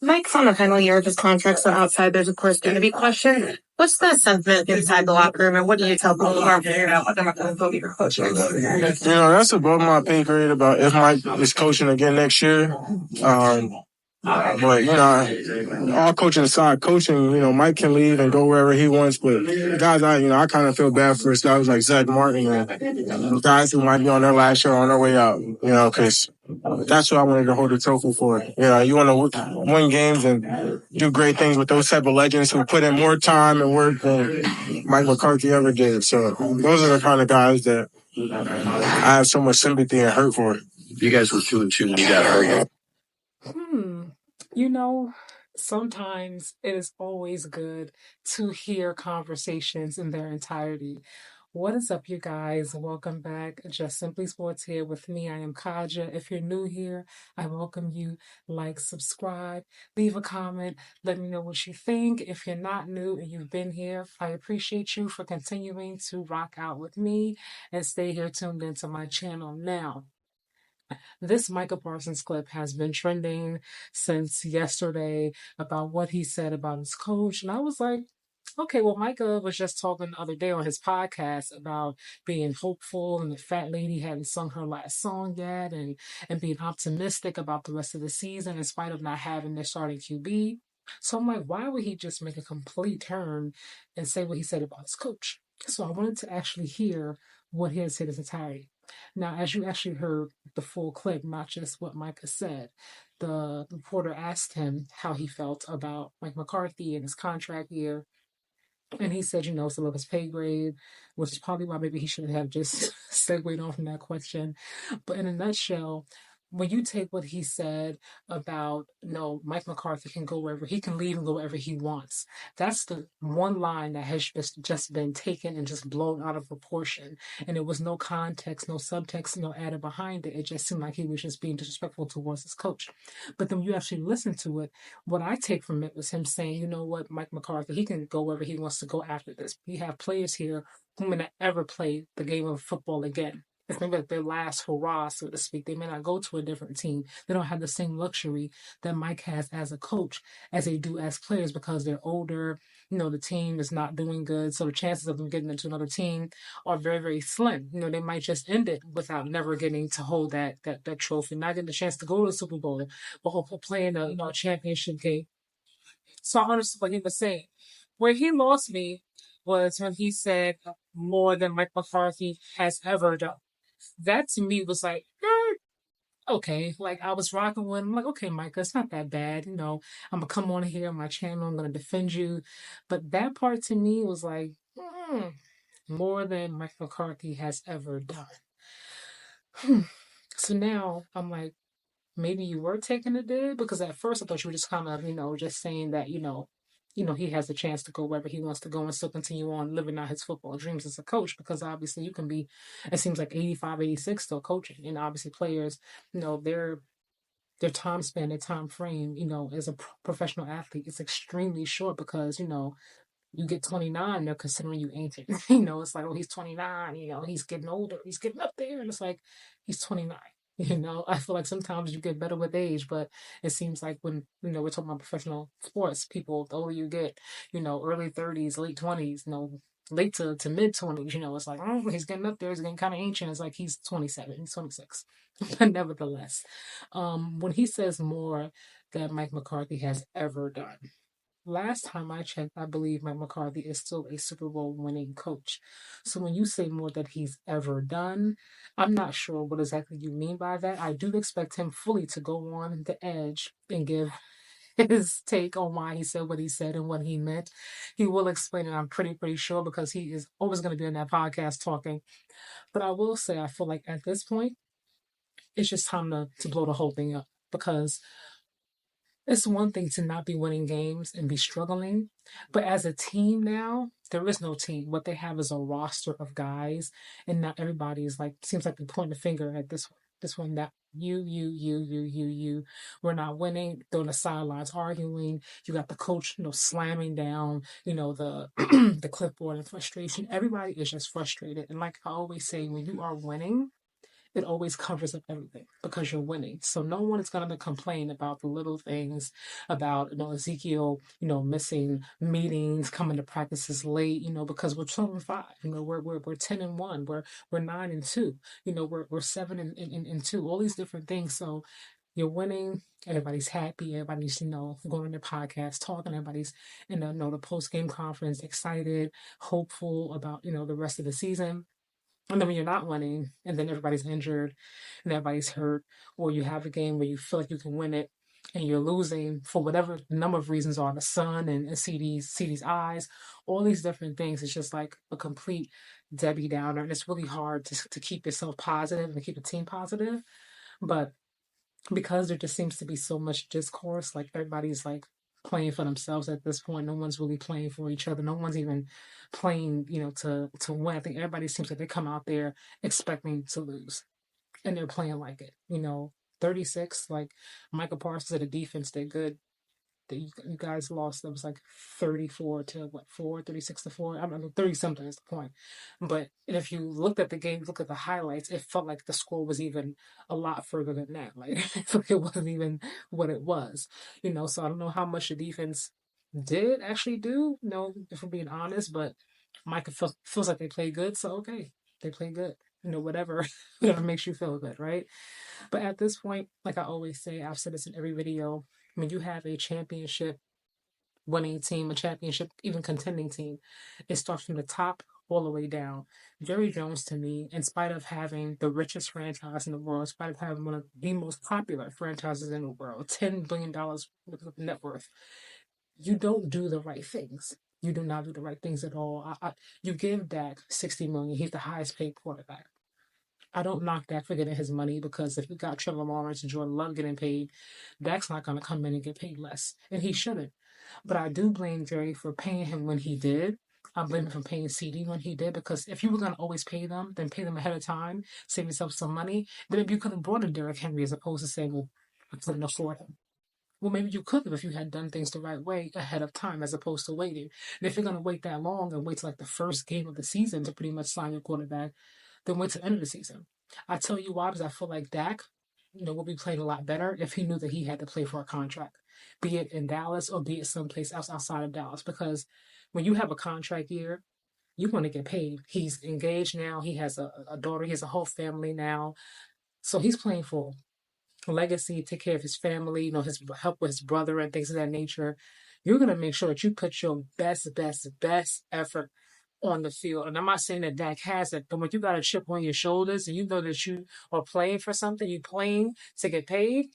Mike's on the final year of his contract, so outside there's of course going to be questions. What's the sentiment inside the locker room, and what do you tell people who are figuring out what they're going to be your coach? That's above my pay grade about if Mike is coaching again next year. But, all coaching aside, Mike can leave and go wherever he wants. But guys, I kind of feel bad for guys like Zach Martin and guys who might be on their last year on their way out, because that's what I wanted to hold the trophy for. You want to win games and do great things with those type of legends who put in more time and work than Mike McCarthy ever did. So those are the kind of guys that I have so much sympathy and hurt for. You guys were 2-2 when you got hurt. Sometimes it is always good to hear conversations in their entirety. What is up, you guys? Welcome back. Just Simply Sports here with me. I am Kaja. If you're new here, I welcome you. Like, subscribe, leave a comment. Let me know what you think. If you're not new and you've been here, I appreciate you for continuing to rock out with me and stay here tuned into my channel now. This Micah Parsons clip has been trending since yesterday about what he said about his coach. And I was like, okay, well, Micah was just talking the other day on his podcast about being hopeful and the fat lady hadn't sung her last song yet and being optimistic about the rest of the season in spite of not having their starting QB. So I'm like, why would he just make a complete turn and say what he said about his coach? So I wanted to actually hear what he had said in his entirety. Now, as you actually heard the full clip, not just what Micah said, the reporter asked him how he felt about Mike McCarthy and his contract year. And he said, it's above his pay grade, which is probably why maybe he should have just segued on from that question. But in a nutshell, when you take what he said about, Mike McCarthy can go wherever he can leave and go wherever he wants. That's the one line that has just been taken and just blown out of proportion. And there was no context, no subtext, added behind it. It just seemed like he was just being disrespectful towards his coach. But then you actually listen to it. What I take from it was him saying, you know what, Mike McCarthy, he can go wherever he wants to go after this. We have players here who may not ever play the game of football again. It's maybe like their last hurrah, so to speak. They may not go to a different team. They don't have the same luxury that Mike has as a coach as they do as players because they're older. The team is not doing good. So the chances of them getting into another team are very, very slim. They might just end it without never getting to hold that trophy, not getting the chance to go to the Super Bowl or playing a championship game. So I understood what he was saying. Where he lost me was when he said more than Mike McCarthy has ever done. That to me was like, okay. Like I was rocking with him. I'm like, okay, Micah, it's not that bad. I'm gonna come on here on my channel. I'm gonna defend you. But that part to me was like, more than Mike McCarthy has ever done. So now I'm like, maybe you were taking a dig because at first I thought you were just kind of, just saying that, he has a chance to go wherever he wants to go and still continue on living out his football dreams as a coach because obviously you can be, it seems like 85, 86 still coaching. And obviously players, their time span, their time frame, as a professional athlete is extremely short because, you get 29, they're considering you ancient. It's like, oh, he's 29, he's getting older, he's getting up there. And it's like, he's 29. I feel like sometimes you get better with age, but it seems like when, we're talking about professional sports, people, the older you get, early 30s, late 20s, late to mid 20s, it's like, oh, he's getting up there, he's getting kind of ancient. It's like he's 27, he's 26. But nevertheless, when he says more than Mike McCarthy has ever done, last time I checked, I believe Mike McCarthy is still a Super Bowl winning coach. So when you say more that he's ever done, I'm not sure what exactly you mean by that. I do expect him fully to go on the edge and give his take on why he said what he said and what he meant. He will explain it, I'm pretty sure, because he is always going to be in that podcast talking. But I will say, I feel like at this point, it's just time to blow the whole thing up because it's one thing to not be winning games and be struggling, but as a team now, there is no team. What they have is a roster of guys, and not everybody is like, seems like they're pointing a finger at this one, that you. We're not winning. They're on the sidelines arguing. You got the coach, slamming down, the the clipboard in frustration. Everybody is just frustrated. And like I always say, when you are winning, it always covers up everything because you're winning. So no one is going to complain about the little things, about Ezekiel, missing meetings, coming to practices late, because we're 12-5. We're 10-1, we're 9-2, we're 7-2, all these different things. So you're winning. Everybody's happy. Everybody's, going on their podcast, talking. Everybody's in the post game conference, excited, hopeful about, the rest of the season. And then when you're not winning, and then everybody's injured and everybody's hurt, or you have a game where you feel like you can win it and you're losing for whatever the number of reasons are, the sun and CD's eyes, all these different things, it's just like a complete Debbie Downer. And it's really hard to keep yourself positive and keep the team positive. But because there just seems to be so much discourse, like everybody's like playing for themselves at this point. No one's really playing for each other. No one's even playing, to win. I think everybody seems like they come out there expecting to lose, and they're playing like it. 36, like Micah Parsons at the defense did good. You guys lost. It was like 34 to what, 36 to 4. I don't know, 30 something is the point. But if you looked at the game, look at the highlights, it felt like the score was even a lot further than that. Like it wasn't even what it was. So I don't know how much the defense did actually do, if we're being honest, but Micah feels like they played good, so okay. They play good. Whatever makes you feel good, right? But at this point, like I always say, I've said this in every video, when you have a championship winning team, a championship even contending team, it starts from the top all the way down. Jerry Jones, to me, in spite of having the richest franchise in the world, in spite of having one of the most popular franchises in the world, $10 billion worth of net worth, you don't do the right things. You do not do the right things at all. You give Dak $60 million. He's the highest paid quarterback. I don't knock Dak for getting his money, because if you got Trevor Lawrence and Jordan Love getting paid, Dak's not going to come in and get paid less, and he shouldn't. But I do blame Jerry for paying him when he did. I blame him for paying CD when he did, because if you were going to always pay them, then pay them ahead of time, save yourself some money. Then maybe you could have brought in Derrick Henry as opposed to saying, well, I couldn't afford him. Well, maybe you could have if you had done things the right way ahead of time as opposed to waiting. And if you're going to wait that long and wait till like the first game of the season to pretty much sign your quarterback, then wait till the end of the season. I tell you why, because I feel like Dak, will be playing a lot better if he knew that he had to play for a contract, be it in Dallas or be it someplace else outside of Dallas. Because when you have a contract year, you want to get paid. He's engaged now. He has a daughter. He has a whole family now. So he's playing for legacy, take care of his family, his help with his brother and things of that nature. You're going to make sure that you put your best effort on the field. And I'm not saying that Dak has it, but when you got a chip on your shoulders and you know that you are playing for something, you're playing to get paid,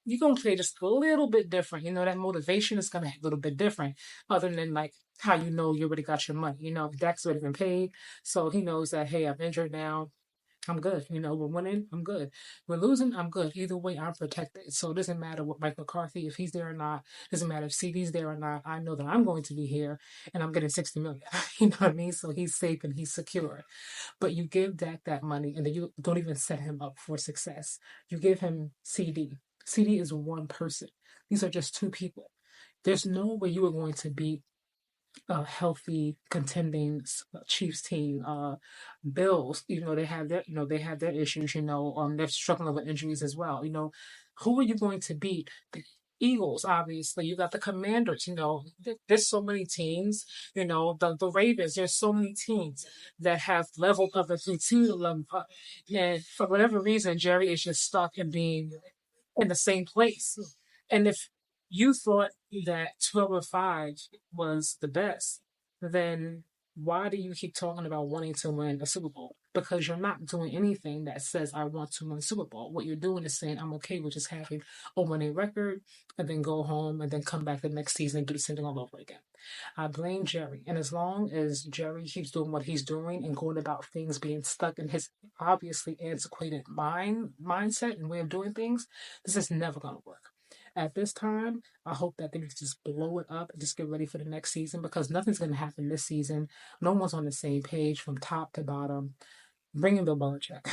you're going to play just a little bit different. That motivation is going to be a little bit different, other than like how you already got your money. Dak's already been paid, so he knows that, hey, I'm injured now. I'm good. We're winning, I'm good. We're losing, I'm good. Either way, I'm protected. So it doesn't matter what Mike McCarthy, if he's there or not. It doesn't matter if CD's there or not. I know that I'm going to be here and I'm getting $60 million. You know what I mean? So he's safe and he's secure. But you give Dak that money and then you don't even set him up for success. You give him CD. CD is one person. These are just two people. There's no way you are going to beat a healthy contending Chiefs team. Bills, they have their issues. They're struggling with injuries as well. Who are you going to beat? The Eagles, obviously. You got the Commanders. There's so many teams. The Ravens. There's so many teams that have leveled up and continue to level up. And for whatever reason, Jerry is just stuck in being in the same place. And if you thought that 12-5 was the best, then why do you keep talking about wanting to win a Super Bowl? Because you're not doing anything that says, I want to win a Super Bowl. What you're doing is saying, I'm okay with just having a winning record and then go home and then come back the next season and do the same thing all over again. I blame Jerry. And as long as Jerry keeps doing what he's doing and going about things being stuck in his obviously antiquated mindset and way of doing things, this is never going to work. At this time, I hope that they just blow it up and just get ready for the next season, because nothing's going to happen this season. No one's on the same page from top to bottom. Bring in Bill Belichick.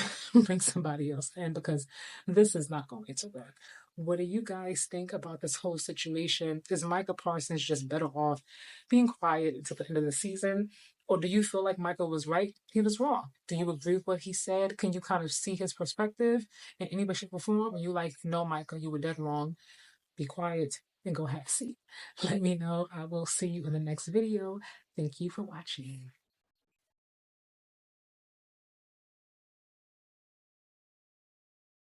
Bring somebody else in, because this is not going to work. What do you guys think about this whole situation? Is Micah Parsons just better off being quiet until the end of the season? Or do you feel like Michael was right? He was wrong. Do you agree with what he said? Can you kind of see his perspective in any way, shape, or form? Or you like, no, Michael, you were dead wrong. Be quiet and go have a seat. Let me know. I will see you in the next video. Thank you for watching.